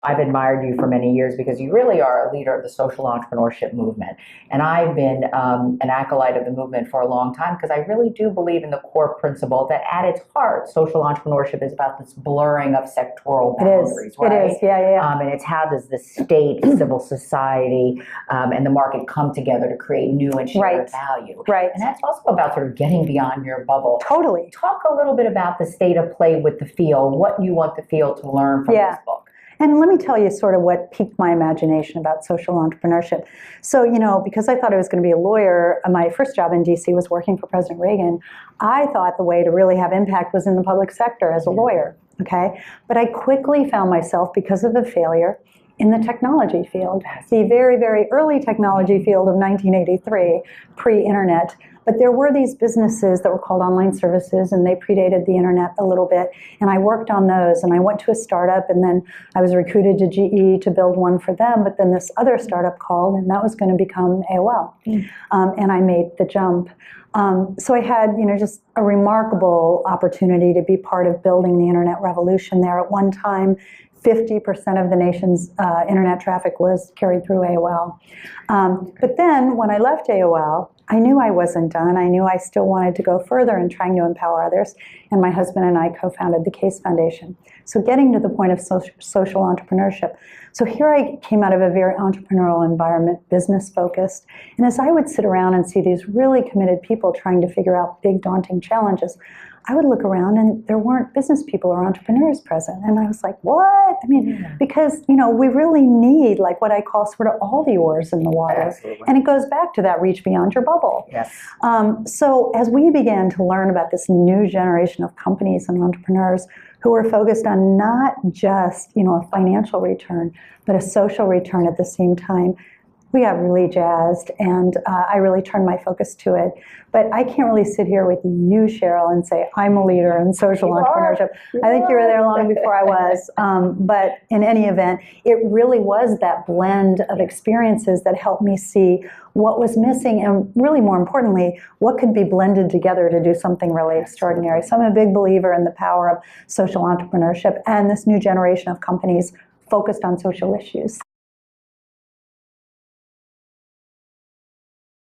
I've admired you for many years because you really are a leader of the social entrepreneurship movement. And I've been an acolyte of the movement for a long time because I really do believe in the core principle that at its heart, social entrepreneurship is about this blurring of sectoral boundaries, right? It is, yeah. And it's how does the state, civil society, and the market come together to create new and shared value. Right. And that's also about sort of getting beyond your bubble. Totally. Talk a little bit about the state of play with the field, what you want the field to learn from this book. And let me tell you sort of what piqued my imagination about social entrepreneurship. So, because I thought I was going to be a lawyer, my first job in DC was working for President Reagan. I thought the way to really have impact was in the public sector as a lawyer, okay? But I quickly found myself, because of a failure, in the technology field, the very, very early technology field of 1983, pre-internet. But there were these businesses that were called online services, and they predated the internet a little bit. And I worked on those, and I went to a startup, and then I was recruited to GE to build one for them. But then this other startup called, and that was going to become AOL. And I made the jump. So I had, just a remarkable opportunity to be part of building the internet revolution there. At one time, 50% of the nation's internet traffic was carried through AOL. But then when I left AOL, I knew I wasn't done. I knew I still wanted to go further in trying to empower others. And my husband and I co-founded the Case Foundation. So getting to the point of social entrepreneurship. So here I came out of a very entrepreneurial environment, business focused. And as I would sit around and see these really committed people trying to figure out big, daunting challenges, I would look around and there weren't business people or entrepreneurs present. And I was like, what? I mean, because, we really need like what I call sort of all the oars in the water. Absolutely. And it goes back to that reach beyond your bubble. Yes. So as we began to learn about this new generation of companies and entrepreneurs who were focused on not just, a financial return, but a social return at the same time, we got really jazzed, and I really turned my focus to it. But I can't really sit here with you, Cheryl, and say I'm a leader in social entrepreneurship. I think you were there long before I was. But in any event, it really was that blend of experiences that helped me see what was missing, and really more importantly, what could be blended together to do something really extraordinary. So I'm a big believer in the power of social entrepreneurship and this new generation of companies focused on social issues.